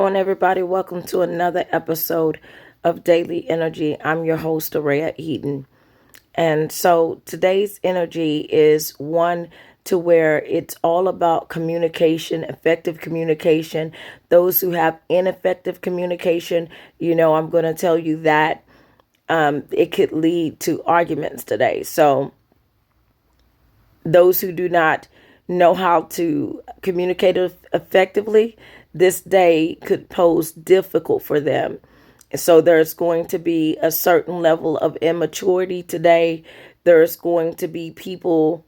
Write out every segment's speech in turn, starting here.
On everybody, welcome to another episode of Daily Energy. I'm your host, Araya Eden. And so today's energy is one to where it's all about communication, effective communication. Those who have ineffective communication, I'm going to tell you that it could lead to arguments today. So those who do not know how to communicate effectively, this day could pose difficult for them. So there's going to be a certain level of immaturity today. There's going to be people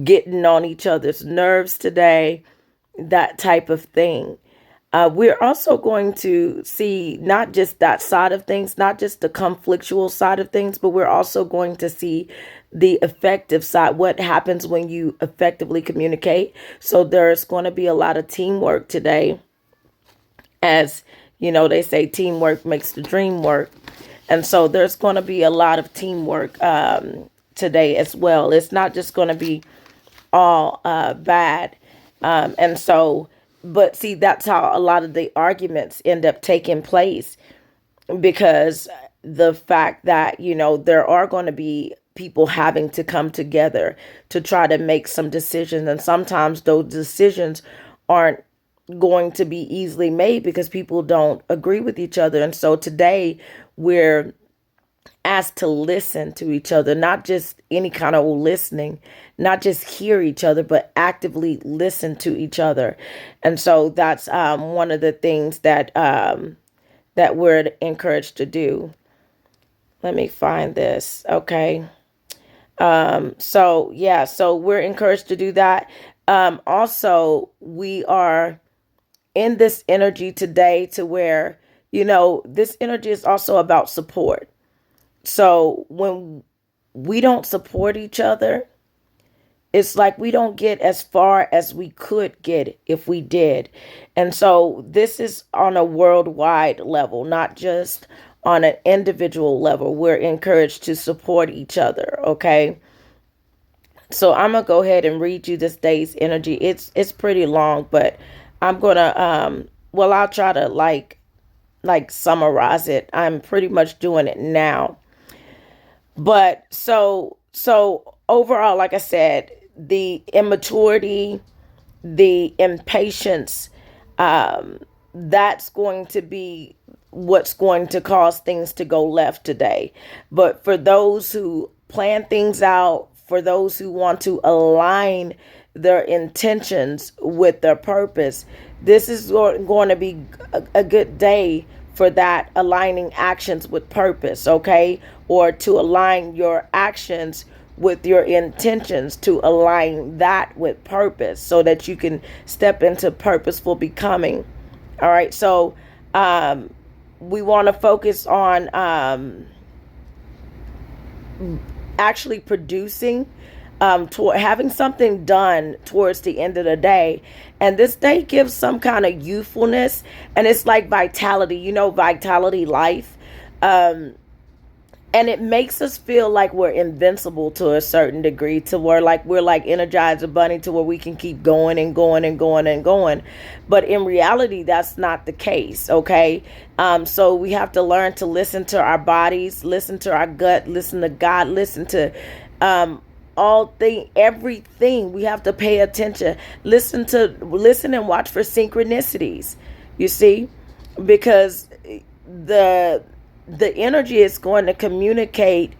getting on each other's nerves today, that type of thing. We're also going to see not just that side of things, not just the conflictual side of things, but we're also going to see the effective side, what happens when you effectively communicate. So there's going to be a lot of teamwork today. As you know, they say teamwork makes the dream work. And so there's going to be a lot of teamwork today as well. It's not just going to be all bad. And so, but see, that's how a lot of the arguments end up taking place, because the fact that, there are going to be people having to come together to try to make some decisions. And sometimes those decisions aren't going to be easily made because people don't agree with each other. And so today we're asked to listen to each other, not just any kind of listening, not just hear each other, but actively listen to each other. And so that's one of the things that we're encouraged to do. Let me find this. Okay. So we're encouraged to do that. Also, we are in this energy today to where, this energy is also about support. So when we don't support each other, it's like we don't get as far as we could get if we did. And so this is on a worldwide level, not just on an individual level. We're encouraged to support each other. Okay. So I'm gonna go ahead and read you this day's energy. It's pretty long, but I'm gonna I'll try to like summarize it. I'm pretty much doing it now. But so overall, like I said, the immaturity, the impatience, that's going to be what's going to cause things to go left today. But for those who plan things out, for those who want to align their intentions with their purpose, this is going to be a good day for that, aligning actions with purpose, okay? Or to align your actions with your intentions, to align that with purpose so that you can step into purposeful becoming. All right, so we want to focus on actually producing, toward having something done towards the end of the day. And this day gives some kind of youthfulness, and it's like vitality, vitality life. And it makes us feel like we're invincible to a certain degree, to where like we're like Energizer Bunny, to where we can keep going and going and going and going. But in reality, that's not the case. Okay. So we have to learn to listen to our bodies, listen to our gut, listen to God, listen to everything. We have to pay attention, listen and watch for synchronicities, you see, because the energy is going to communicate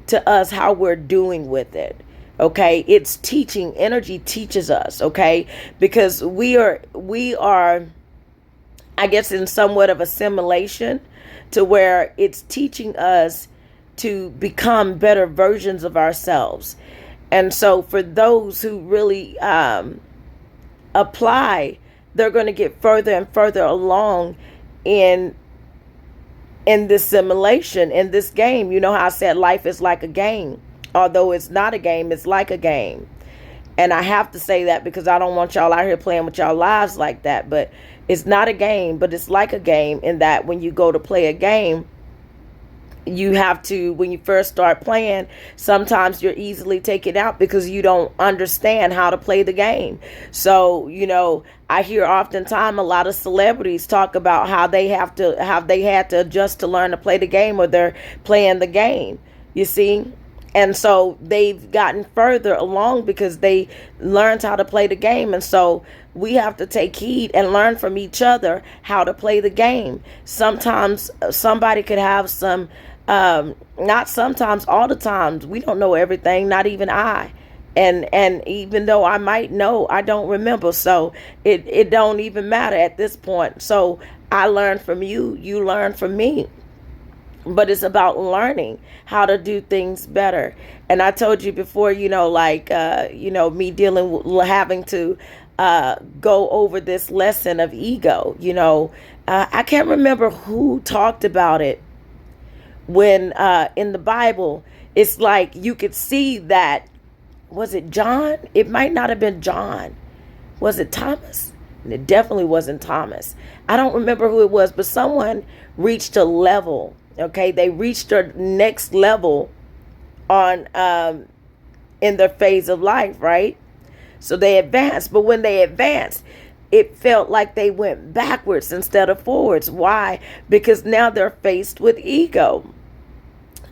to us how we're doing with it. Okay. It's teaching. Energy teaches us. Okay. Because we are, I guess, in somewhat of assimilation, to where it's teaching us to become better versions of ourselves. And so for those who really apply, they're going to get further and further along in this simulation, in this game. You know how I said life is like a game. Although it's not a game, it's like a game. And I have to say that because I don't want y'all out here playing with y'all lives like that. But it's not a game, but it's like a game, in that when you go to play a game, You have to, when you first start playing, sometimes you're easily taken out because you don't understand how to play the game. So, I hear oftentimes a lot of celebrities talk about how they had to adjust to learn to play the game, or they're playing the game, you see. And so they've gotten further along because they learned how to play the game. And so we have to take heed and learn from each other how to play the game. Sometimes somebody could have some, not sometimes, all the times. We don't know everything, not even I. And even though I might know, I don't remember. So it don't even matter at this point. So I learn from you, you learn from me. But it's about learning how to do things better. And I told you before, me dealing with having to go over this lesson of ego. I can't remember who talked about it when in the Bible. It's like you could see that. Was it John? It might not have been John. Was it Thomas? And it definitely wasn't Thomas. I don't remember who it was, but someone reached a level. Okay, they reached their next level on in their phase of life, right? So they advanced, but when they advanced, it felt like they went backwards instead of forwards. Why? Because now they're faced with ego.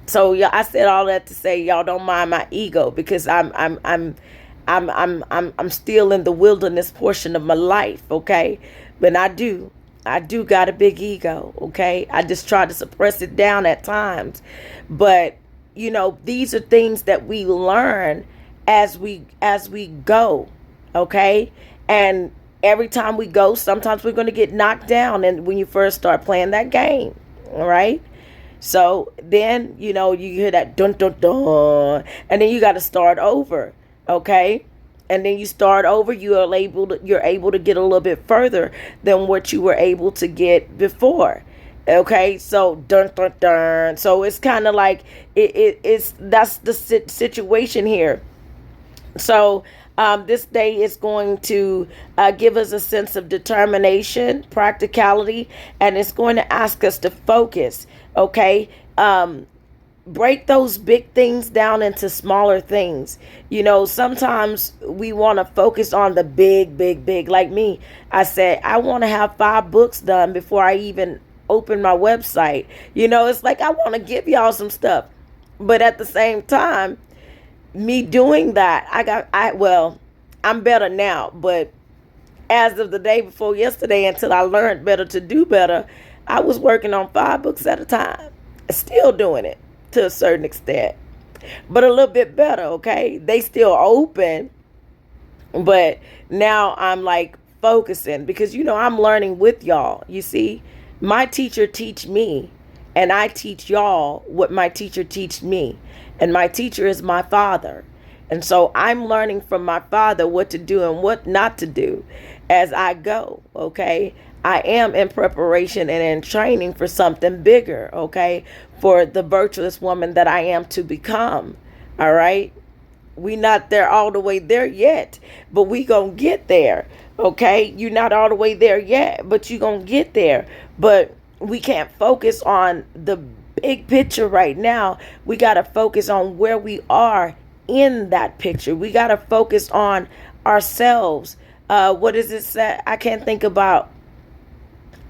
So yeah, I said all that to say, y'all don't mind my ego, because I'm still in the wilderness portion of my life, okay? But I do got a big ego, okay? I just try to suppress it down at times. But, these are things that we learn as we go, okay? And every time we go, sometimes we're going to get knocked down, and when you first start playing that game, all right? So then, you hear that dun dun dun, and then you got to start over, okay? And then you start over, you're able to get a little bit further than what you were able to get before. Okay, so dun dun dun. So it's kind of like that's the situation here. So this day is going to give us a sense of determination, practicality, and it's going to ask us to focus. Okay. Break those big things down into smaller things. Sometimes we want to focus on the big. Like me, I said, I want to have 5 books done before I even open my website. It's like I want to give y'all some stuff. But at the same time, me doing that, I'm better now. But as of the day before yesterday, until I learned better to do better, I was working on 5 books at a time. Still doing it to a certain extent, but a little bit better, okay? They still open, but now I'm like focusing because, I'm learning with y'all. You see, my teacher teach me, and I teach y'all what my teacher teach me. And my teacher is my father. And so I'm learning from my father what to do and what not to do as I go, okay? I am in preparation and in training for something bigger, okay? For the virtuous woman that I am to become, all right? We not there all the way there yet, but we gonna get there, okay? You're not all the way there yet, but you gonna get there. But we can't focus on the big picture right now. We gotta focus on where we are in that picture. We gotta focus on ourselves. What does it say? I can't think about.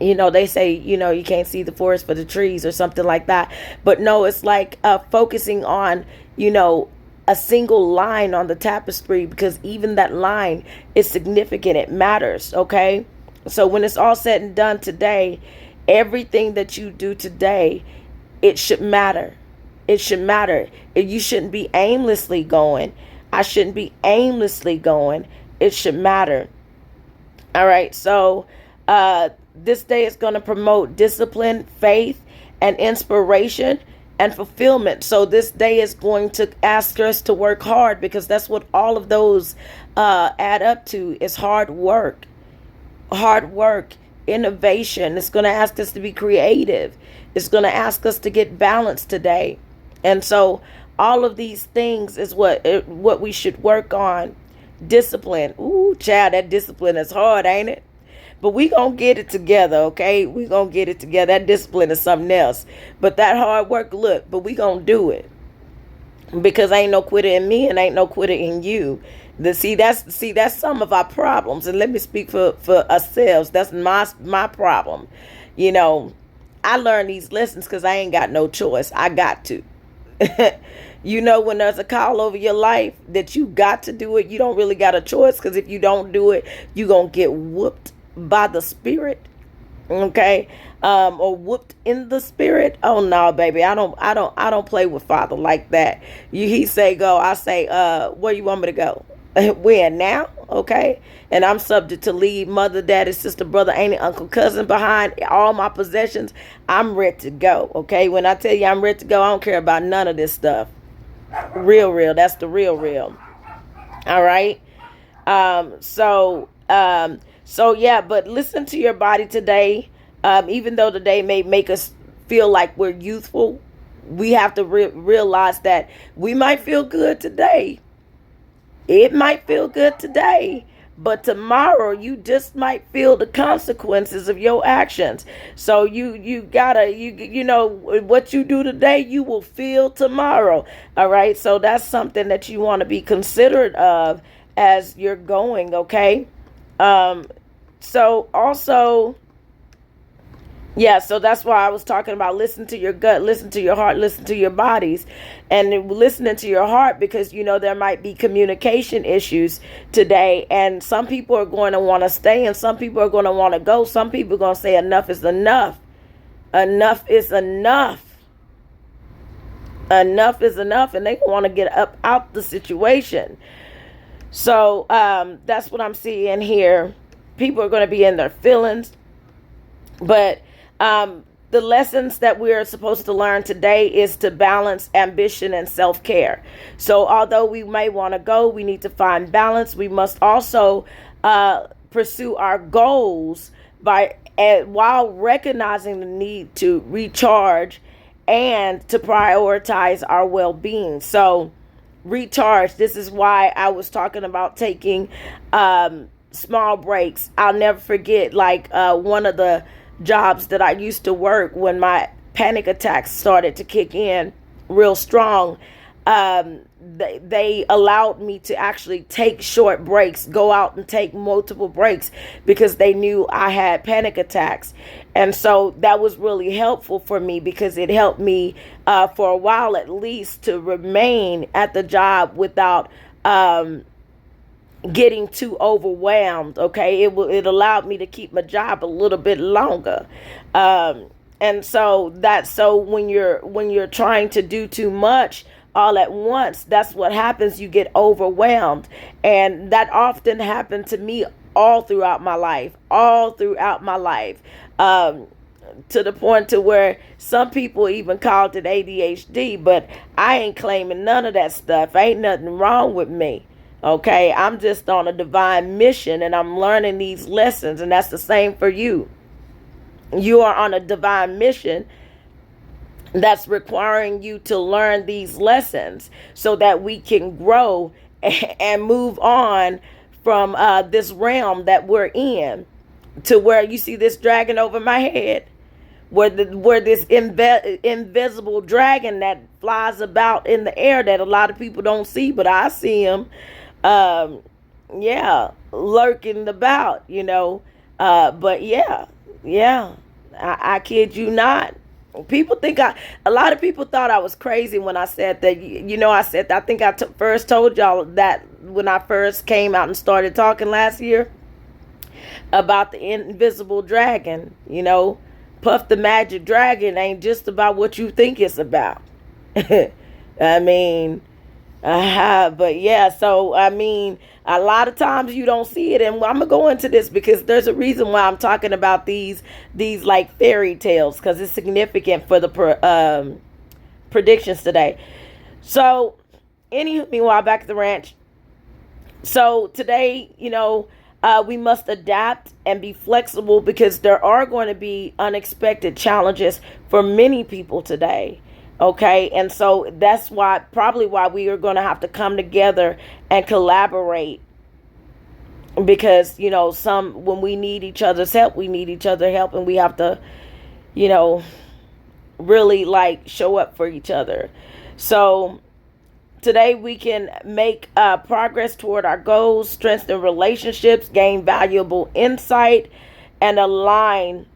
They say, you can't see the forest for the trees or something like that. But no, it's like focusing on, a single line on the tapestry, because even that line is significant. It matters, okay? So when it's all said and done today, everything that you do today, it should matter. It should matter. You shouldn't be aimlessly going. I shouldn't be aimlessly going. It should matter. All right, so this day is going to promote discipline, faith, and inspiration and fulfillment. So this day is going to ask us to work hard, because that's what all of those add up to, is hard work, innovation. It's going to ask us to be creative. It's going to ask us to get balanced today. And so all of these things is what we should work on. Discipline. Ooh, child, that discipline is hard, ain't it? But we gonna get it together, okay? We gonna get it together. That discipline is something else. But that hard work, look, but we gonna do it. Because ain't no quitter in me and ain't no quitter in you. That's some of our problems. And let me speak for ourselves. That's my problem. You know, I learned these lessons because I ain't got no choice. I got to. You know, when there's a call over your life that you got to do it, you don't really got a choice, because if you don't do it, you gonna get whooped by the spirit. Okay. Or whooped in the spirit. Oh no, baby, I don't play with Father like that. He say go, I say where you want me to go? When? Now? Okay. And I'm subject to leave mother, daddy, sister, brother, auntie, uncle, cousin behind, all my possessions. I'm ready to go. Okay. When I tell you I'm ready to go, I don't care about none of this stuff. Real. That's the real. All right. So yeah, but listen to your body today. Even though the day may make us feel like we're youthful, we have to realize that we might feel good today. It might feel good today, but tomorrow you just might feel the consequences of your actions. So you gotta, you know what you do today, you will feel tomorrow. All right. So that's something that you want to be considerate of as you're going. Okay. So also, yeah, so that's why I was talking about listen to your gut, listen to your heart, listen to your bodies, and listening to your heart, because you know there might be communication issues today, and some people are going to want to stay and some people are going to want to go. Some people are going to say enough is enough. Enough is enough. Enough is enough, and they want to get up out the situation. So that's what I'm seeing here. People are going to be in their feelings, but the lessons that we are supposed to learn today is to balance ambition and self-care. So although we may want to go, we need to find balance. We must also pursue our goals while recognizing the need to recharge and to prioritize our well-being. So recharge. This is why I was talking about taking small breaks. I'll never forget, like one of the jobs that I used to work when my panic attacks started to kick in real strong. They allowed me to actually take short breaks, go out and take multiple breaks, because they knew I had panic attacks. And so that was really helpful for me, because it helped me for a while at least to remain at the job without getting too overwhelmed. Okay, it allowed me to keep my job a little bit longer. And so when you're trying to do too much all at once, that's what happens. You get overwhelmed, and that often happened to me all throughout my life. To the point to where some people even called it ADHD, but I ain't claiming none of that stuff. Ain't nothing wrong with me. Okay, I'm just on a divine mission, and I'm learning these lessons, and that's the same for you. You are on a divine mission that's requiring you to learn these lessons so that we can grow and move on from this realm that we're in, to where you see this dragon over my head, where this invisible dragon that flies about in the air that a lot of people don't see, but I see him. Lurking about, but I kid you not. A lot of people thought I was crazy when I said that. I think I first told y'all that when I first came out and started talking last year about the invisible dragon. Puff the Magic Dragon ain't just about what you think it's about. I mean, a lot of times you don't see it, and I'm gonna go into this because there's a reason why I'm talking about these like fairy tales, because it's significant for the predictions today. So, meanwhile, back at the ranch. So today, we must adapt and be flexible, because there are going to be unexpected challenges for many people today. Okay, and so that's probably why we are going to have to come together and collaborate because, when we need each other's help, we need each other's help, and we have to, you know, really like show up for each other. So today we can make progress toward our goals, strengthen relationships, gain valuable insight, and align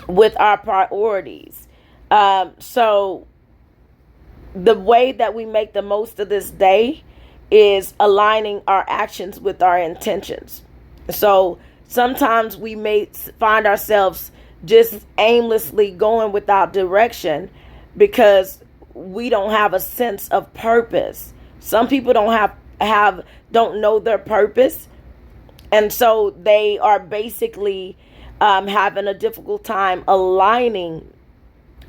with our priorities. So the way that we make the most of this day is aligning our actions with our intentions. So sometimes we may find ourselves just aimlessly going without direction because we don't have a sense of purpose. Some people don't know their purpose, and so they are basically having a difficult time aligning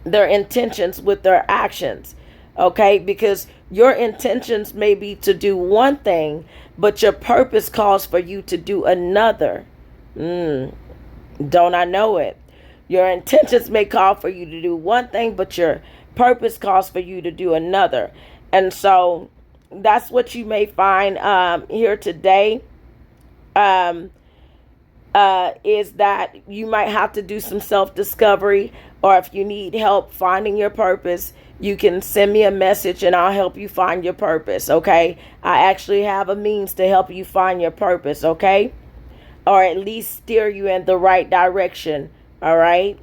their intentions with their actions. Okay, because your intentions may be to do one thing, but your purpose calls for you to do another. Don't I know it? Your intentions may call for you to do one thing, but your purpose calls for you to do another. And so that's what you may find here today. Is that you might have to do some self-discovery, or if you need help finding your purpose, you can send me a message and I'll help you find your purpose, okay? I actually have a means to help you find your purpose, okay? Or at least steer you in the right direction, all right?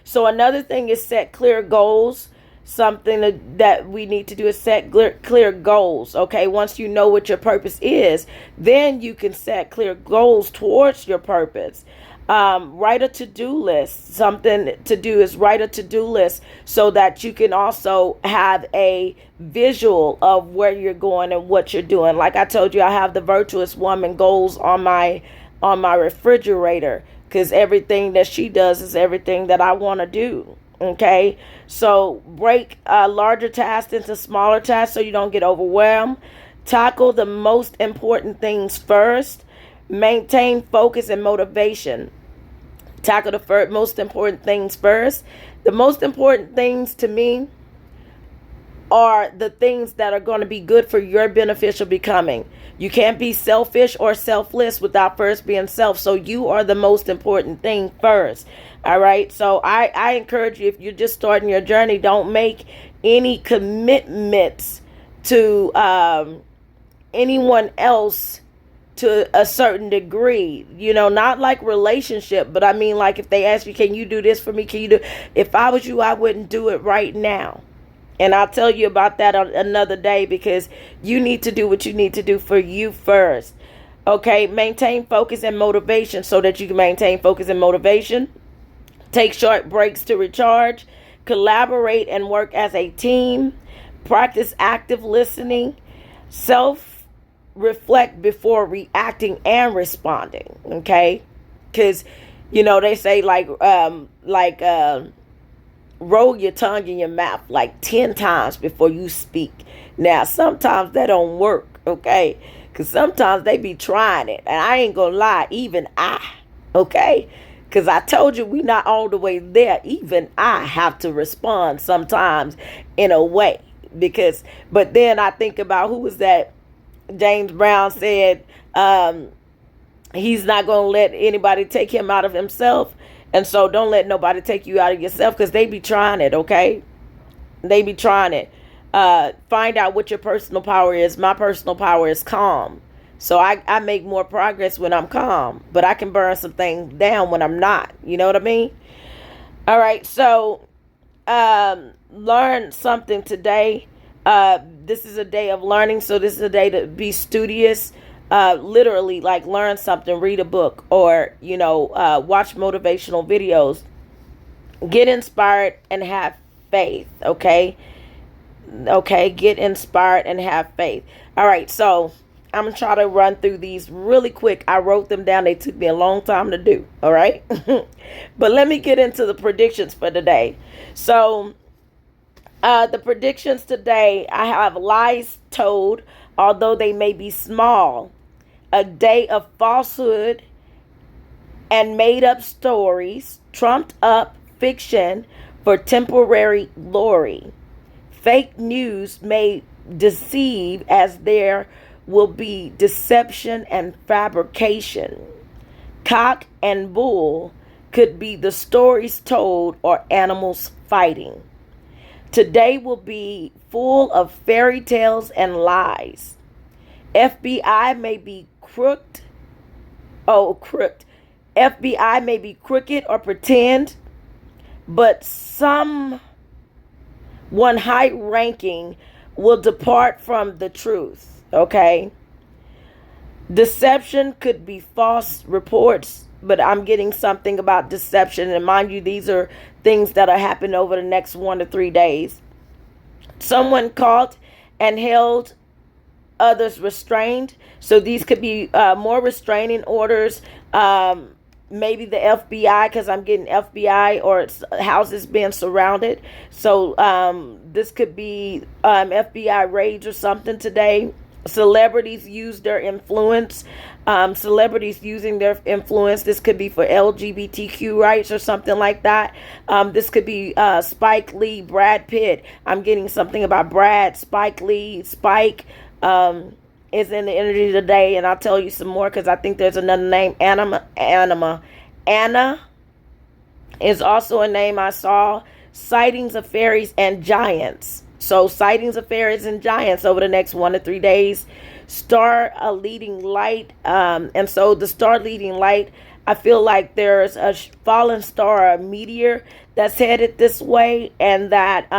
So another thing is set clear goals. Something that we need to do is set clear goals. Okay, once you know what your purpose is, then you can set clear goals towards your purpose. Write a to-do list. Something to do is write a to-do list so that you can also have a visual of where you're going and what you're doing. Like I told you, I have the Virtuous Woman goals on my refrigerator, because everything that she does is everything that I want to do. Okay, so break larger tasks into smaller tasks so you don't get overwhelmed. Tackle the most important things first. Maintain focus and motivation. Tackle the most important things first. The most important things to me are the things that are going to be good for your beneficial becoming. You can't be selfish or selfless without first being self. So you are the most important thing first. All right. So I encourage you, if you're just starting your journey, don't make any commitments to anyone else to a certain degree, not like relationship, but I mean, like if they ask you, can you do this for me? Can you do, if I was you, I wouldn't do it right now. And I'll tell you about that on another day, because you need to do what you need to do for you first. Okay, maintain focus and motivation so that you can maintain focus and motivation. Take short breaks to recharge. Collaborate and work as a team. Practice active listening. Self-reflect before reacting and responding. Okay, because they say roll your tongue in your mouth like 10 times before you speak. Now, sometimes that don't work, okay? Because sometimes they be trying it. And I ain't going to lie, even I, okay? Because I told you we not all the way there. Even I have to respond sometimes in a way. But then I think about, who was that? James Brown said he's not going to let anybody take him out of himself. And so don't let nobody take you out of yourself, because they be trying it, okay? They be trying it. Find out what your personal power is. My personal power is calm. So I make more progress when I'm calm, but I can burn some things down when I'm not. You know what I mean? All right, so learn something today. This is a day of learning, so this is a day to be studious. Literally, like, learn something, read a book, or watch motivational videos. Get inspired and have faith. Okay, get inspired and have faith. All right, so I'm gonna try to run through these really quick. I wrote them down. They took me a long time to do. All right, but let me get into the predictions for today. So the predictions today, I have lies told, although they may be small. A day of falsehood and made up stories, trumped up fiction for temporary glory. Fake news may deceive, as there will be deception and fabrication. Cock and bull could be the stories told or animals fighting. Today will be full of fairy tales and lies. FBI may be crooked. Oh, crooked. FBI may be crooked or pretend, but someone high ranking will depart from the truth. Okay. Deception could be false reports, but I'm getting something about deception. And mind you, these are things that are happening over the next 1 to 3 days. Someone caught and held, others restrained. So these could be more restraining orders. Maybe the FBI, because I'm getting FBI or houses being surrounded. So this could be FBI raids or something today. Celebrities use their influence. Celebrities using their influence. This could be for LGBTQ rights or something like that. This could be Spike Lee, Brad Pitt. I'm getting something about Brad, Spike Lee, Spike is in the energy today, and I'll tell you some more because I think there's another name. Anna is also a name I saw. Sightings of fairies and giants. So sightings of fairies and giants over the next 1 to 3 days. Star leading light. And so the star leading light, I feel like there's a fallen star, a meteor that's headed this way. And that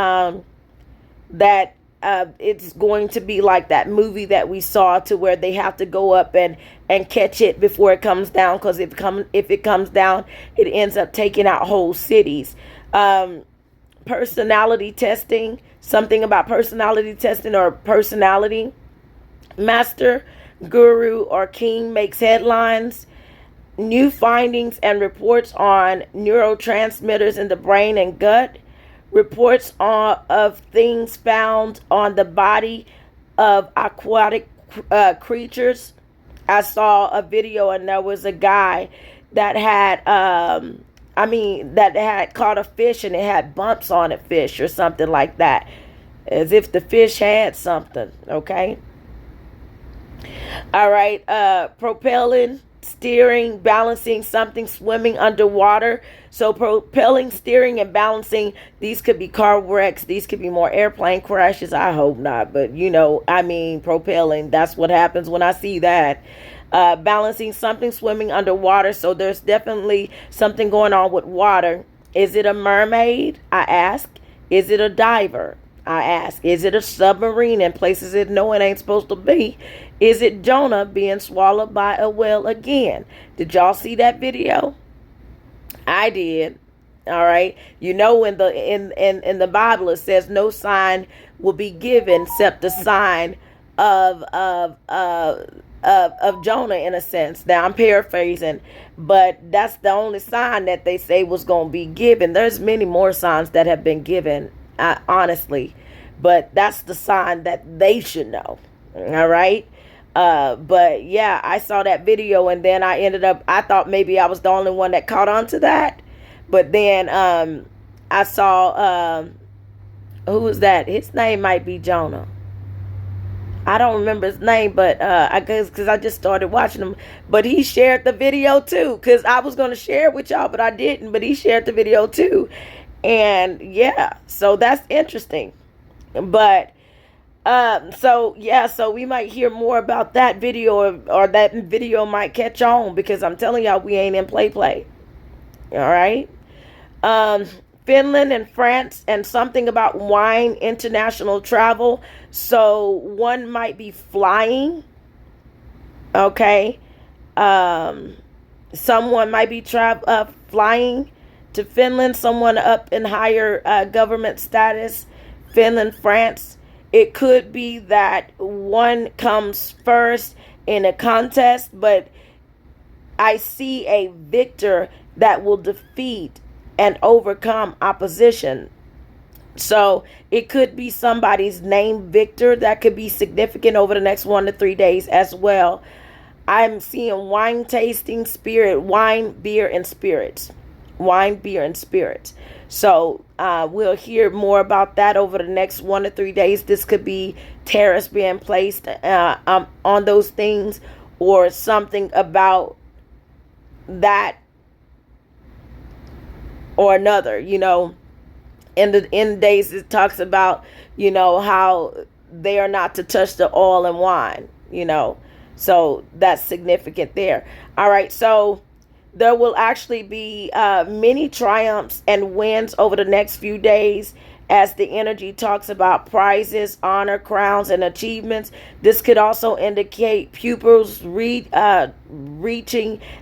it's going to be like that movie that we saw, to where they have to go up and catch it before it comes down. Because if it comes down, it ends up taking out whole cities. Personality testing, something about personality testing or personality. Master, guru, or king makes headlines. New findings and reports on neurotransmitters in the brain and gut. Reports of things found on the body of aquatic creatures. I saw a video and there was a guy that had that had caught a fish and it had bumps on it, fish or something like that, as if the fish had something. Okay. All right. Propelling, steering, balancing something, swimming underwater. So propelling, steering, and balancing, these could be car wrecks. These could be more airplane crashes. I hope not, but propelling, that's what happens when I see that. Balancing something, swimming underwater. So there's definitely something going on with water. Is it a mermaid? I ask. Is it a diver? I ask. Is it a submarine in places it know it ain't supposed to be? Is it Jonah being swallowed by a whale again? Did y'all see that video? I did. All right. You know, in the Bible it says no sign will be given except the sign of Jonah, in a sense. Now I'm paraphrasing, but that's the only sign that they say was going to be given. There's many more signs that have been given, honestly, but that's the sign that they should know. All right. But yeah, I saw that video, and then I thought maybe I was the only one that caught on to that. But then I saw who was that? His name might be Jonah. I don't remember his name, but I guess because I just started watching him. But he shared the video too, because I was going to share it with y'all, but I didn't. But he shared the video too. And yeah, so that's interesting. But so we might hear more about that video, or that video might catch on, because I'm telling y'all, we ain't in play. All right. Finland and France, and something about wine, international travel. So one might be flying. Okay. Someone might be flying to Finland, someone up in higher government status. Finland, France. It could be that one comes first in a contest, but I see a victor that will defeat and overcome opposition. So it could be somebody's name, Victor, that could be significant over the next 1 to 3 days as well. I'm seeing wine tasting, spirit, wine, beer, and spirits. wine, beer, and spirits. So we'll hear more about that over the next 1 to 3 days. This could be tariffs being placed on those things, or something about that or another. In the days, it talks about, how they are not to touch the oil and wine. So that's significant there. All right, so there will actually be many triumphs and wins over the next few days, as the energy talks about prizes, honor, crowns, and achievements. This could also indicate pupils reaching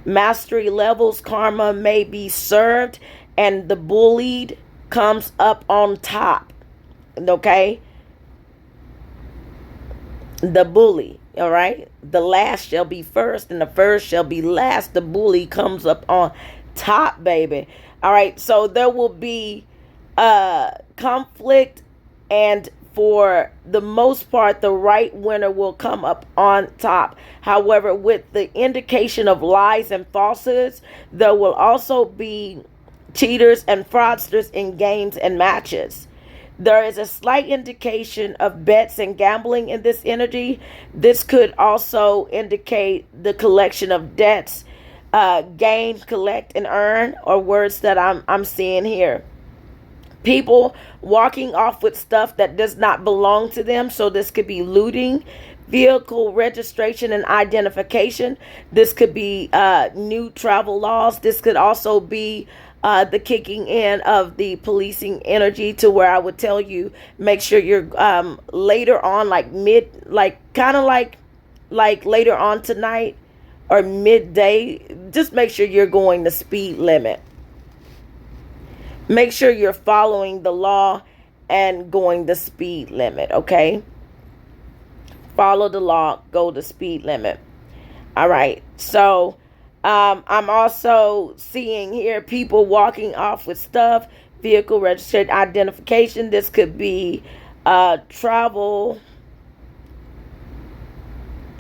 mastery levels. Karma may be served, and the bullied comes up on top. Okay? The bully. All right? The last shall be first, and the first shall be last. The bully comes up on top, baby. All right? So there will be conflict, and for the most part, the right winner will come up on top. However, with the indication of lies and falsehoods, there will also be cheaters and fraudsters in games and matches. There is a slight indication of bets and gambling in this energy. This could also indicate the collection of debts, gain, collect, and earn, or words that I'm seeing here. People walking off with stuff that does not belong to them. So this could be looting, vehicle registration and identification. This could be new travel laws. This could also be the kicking in of the policing energy, to where I would tell you, make sure you're later on, like later on tonight or midday, just make sure you're going the speed limit. Make sure you're following the law and going the speed limit, okay? Follow the law, go the speed limit. All right, so I'm also seeing here people walking off with stuff, vehicle registered identification. This could be travel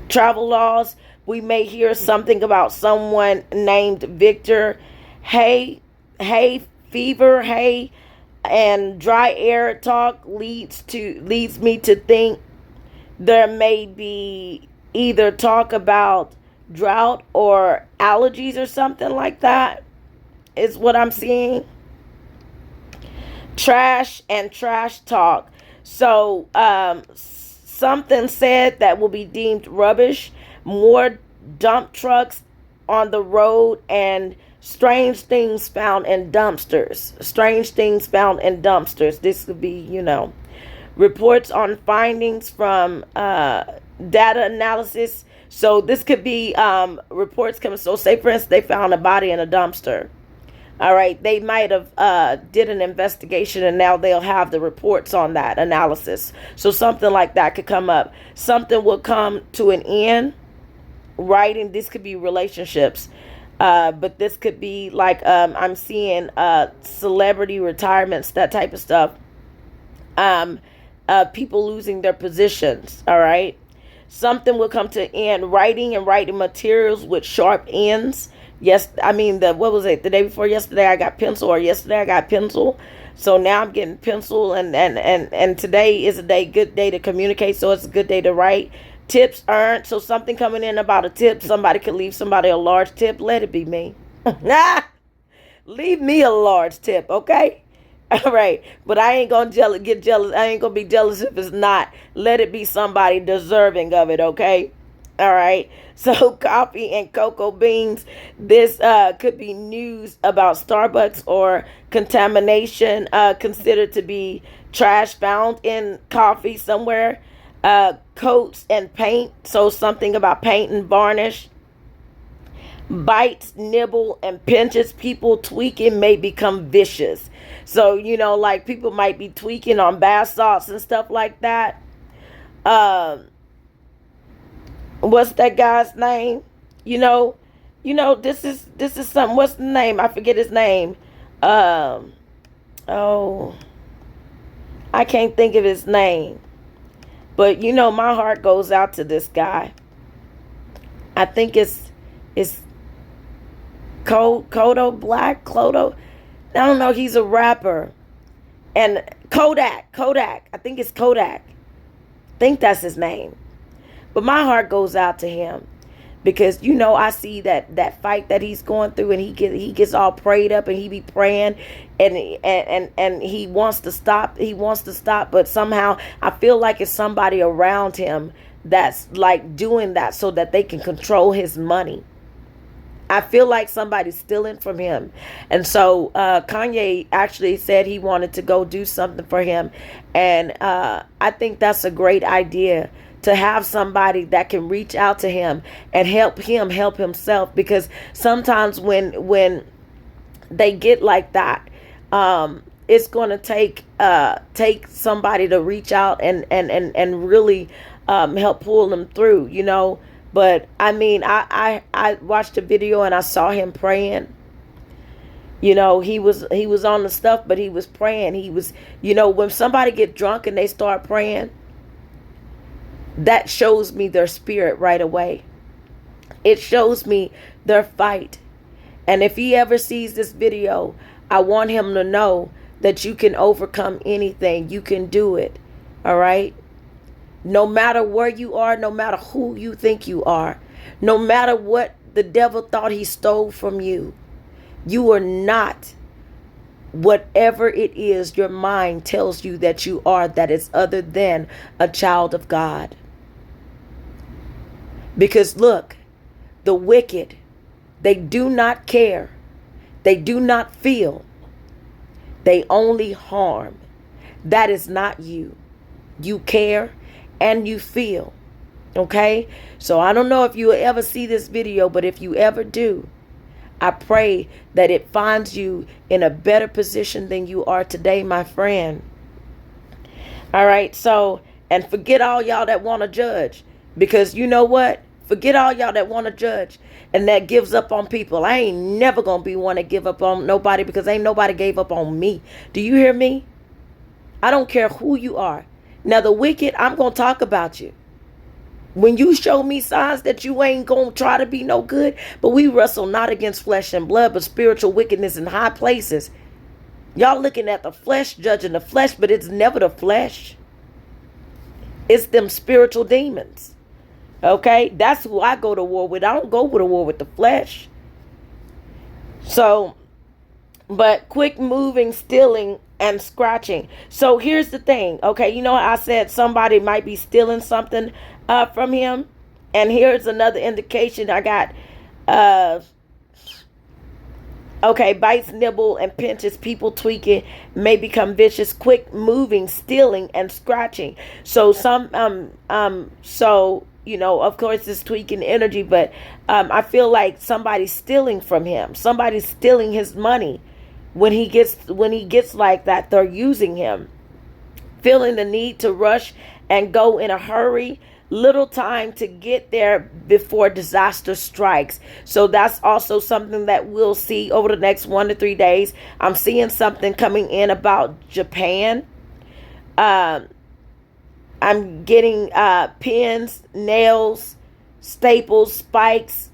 laws. We may hear something about someone named Victor. Hay fever, hay, and dry air talk leads me to think there may be either talk about drought or allergies or something like that, is what I'm seeing. Trash and trash talk. So something said that will be deemed rubbish. More dump trucks on the road, and strange things found in dumpsters. This could be, reports on findings from data analysis. So this could be reports coming. So say, for instance, they found a body in a dumpster. All right. They might have did an investigation, and now they'll have the reports on that analysis. So something like that could come up. Something will come to an end. Writing. This could be relationships. But this could be like, I'm seeing celebrity retirements, that type of stuff. People losing their positions. All right. Something will come to an end. Writing and writing materials with sharp ends. Yes, I mean, what was it? The day before yesterday I got pencil, or yesterday I got pencil. So now I'm getting pencil, and today is good day to communicate. So it's a good day to write. Tips earned. So something coming in about a tip. Somebody could leave somebody a large tip. Let it be me. Leave me a large tip, okay? All right. But I ain't going to get jealous. I ain't going to be jealous if it's not. Let it be somebody deserving of it, okay? All right. So coffee and cocoa beans. This could be news about Starbucks or contamination considered to be trash found in coffee somewhere. Coats and paint. So something about paint and varnish. Bites, nibble, and pinches. People tweaking may become vicious. So, like people might be tweaking on bath salts and stuff like that. What's that guy's name? This is something. What's the name? I forget his name. I can't think of his name. But my heart goes out to this guy. I think it's Kodo Black, Clodo. I don't know. He's a rapper. And Kodak. I think it's Kodak. I think that's his name. But my heart goes out to him because I see that fight that he's going through, and he gets all prayed up, and he be praying, and he wants to stop. He wants to stop, but somehow I feel like it's somebody around him that's like doing that so that they can control his money. I feel like somebody's stealing from him. And so Kanye actually said he wanted to go do something for him. And I think that's a great idea, to have somebody that can reach out to him and help him help himself. Because sometimes when they get like that, it's going to take somebody to reach out and really help pull them through. But I mean, I watched a video and I saw him praying. He was on the stuff, but he was praying. He was, when somebody get drunk and they start praying, that shows me their spirit right away. It shows me their fight. And if he ever sees this video, I want him to know that you can overcome anything. You can do it. All right. No matter where you are, no matter who you think you are, no matter what the devil thought he stole from you, you are not whatever it is your mind tells you that you are, that is other than a child of God. Because look, the wicked, they do not care. They do not feel. They only harm. That is not you. You care and you feel. Okay? So I don't know if you will ever see this video, but if you ever do, I pray that it finds you in a better position than you are today, my friend. All right? So, and forget all y'all that want to judge. Because you know what? Forget all y'all that want to judge and that gives up on people. I ain't never going to be one to give up on nobody, because ain't nobody gave up on me. Do you hear me? I don't care who you are. Now, the wicked, I'm going to talk about you. When you show me signs that you ain't going to try to be no good, but we wrestle not against flesh and blood, but spiritual wickedness in high places. Y'all looking at the flesh, judging the flesh, but it's never the flesh. It's them spiritual demons. Okay? That's who I go to war with. I don't go to war with the flesh. So, but quick moving, stealing, and scratching. So here's the thing. Okay, I said somebody might be stealing something from him. And here's another indication I got. Okay, bites, nibble, and pinches, people tweaking, may become vicious, quick moving, stealing, and scratching. So of course it's tweaking energy, but I feel like somebody's stealing from him. Somebody's stealing his money. When he gets like that, they're using him. Feeling the need to rush and go in a hurry. Little time to get there before disaster strikes. So that's also something that we'll see over the next 1 to 3 days. I'm seeing something coming in about Japan. I'm getting pins, nails, staples, spikes.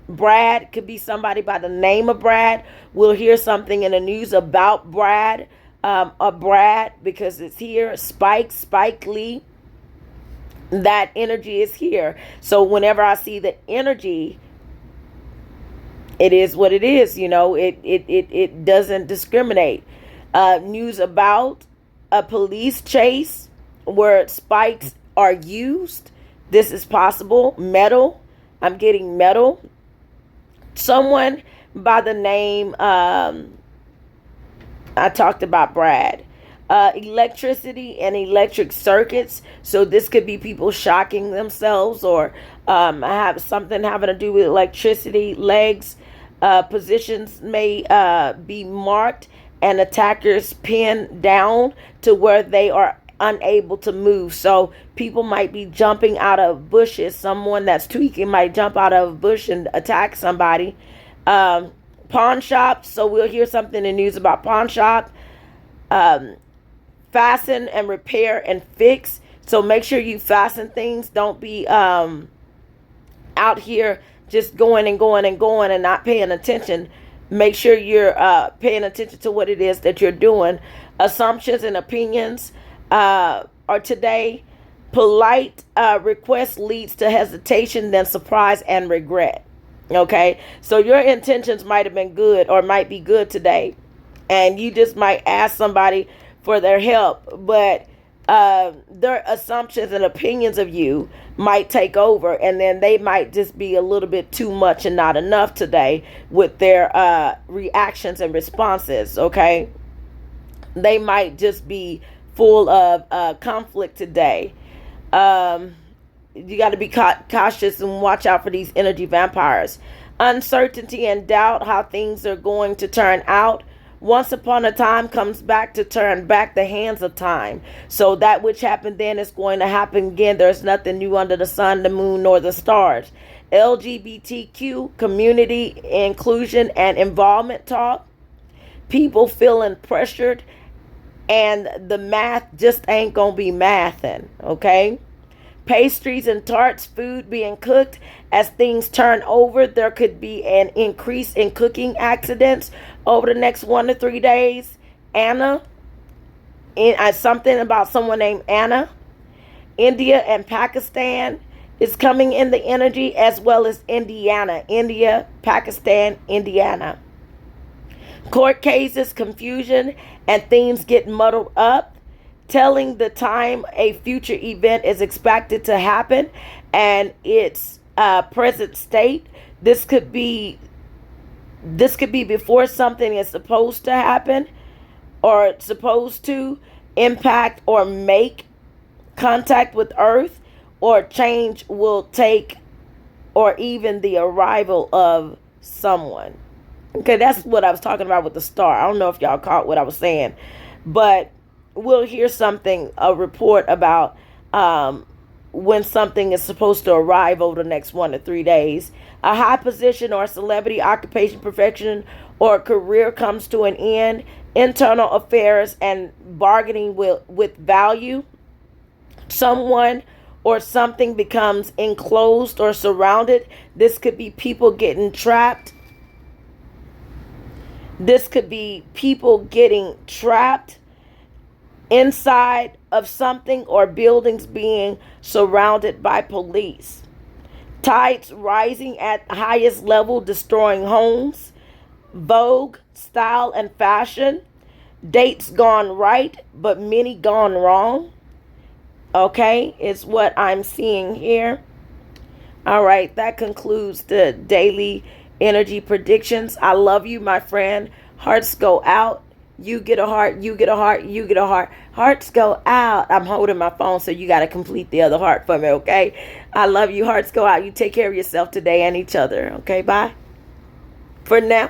Brad, could be somebody by the name of Brad. We'll hear something in the news about Brad, because it's here. Spike Lee. That energy is here. So whenever I see the energy, it is what it is. It doesn't discriminate. News about a police chase where spikes are used. This is possible. Metal. I'm getting metal. Someone by the name, I talked about Brad. Electricity and electric circuits. So this could be people shocking themselves, or have something having to do with electricity. Legs, positions may be marked and attackers pinned down to where they are unable to move. So people might be jumping out of bushes. Someone that's tweaking might jump out of a bush and attack somebody. Pawn shops. So we'll hear something in the news about pawn shop. Fasten and repair and fix. So make sure you fasten things. Don't be out here just going and going and going and not paying attention. Make sure you're paying attention to what it is that you're doing. Assumptions and opinions are today. Polite request leads to hesitation, then surprise and regret. Okay, so your intentions might have been good or might be good today, and you just might ask somebody for their help, but their assumptions and opinions of you might take over, and then they might just be a little bit too much and not enough today with their reactions and responses. Okay, they might just be full of conflict today. You got to be cautious and watch out for these energy vampires. Uncertainty and doubt how things are going to turn out. Once upon a time comes back to turn back the hands of time. So that which happened then is going to happen again. There's nothing new under the sun, the moon, nor the stars. LGBTQ, community inclusion and involvement talk. People feeling pressured, and the math just ain't gonna be mathing, okay? Pastries and tarts, food being cooked. As things turn over, there could be an increase in cooking accidents over the next 1 to 3 days. Anna, something about someone named Anna. India and Pakistan is coming in the energy, as well as Indiana. India, Pakistan, Indiana. Court cases, confusion, and things get muddled up. Telling the time a future event is expected to happen and its present state. This could be before something is supposed to happen, or supposed to impact or make contact with Earth, or change will take, or even the arrival of someone. Okay, that's what I was talking about with the star. I don't know if y'all caught what I was saying, but we'll hear a report about when something is supposed to arrive over the next 1 to 3 days. A high position or celebrity, occupation, profession, or career comes to an end. Internal affairs and bargaining with value. Someone or something becomes enclosed or surrounded. This could be people getting trapped. This could be people getting trapped inside of something, or buildings being surrounded by police. Tides rising at highest level, destroying homes. Vogue, style, and fashion. Dates gone right, but many gone wrong. Okay, is what I'm seeing here. All right, that concludes the daily energy predictions. I love you, my friend. Hearts go out. You get a heart, you get a heart, you get a heart. Hearts go out. I'm holding my phone, so you got to complete the other heart for me, okay? I love you. Hearts go out. You take care of yourself today and each other, okay? Bye. For now.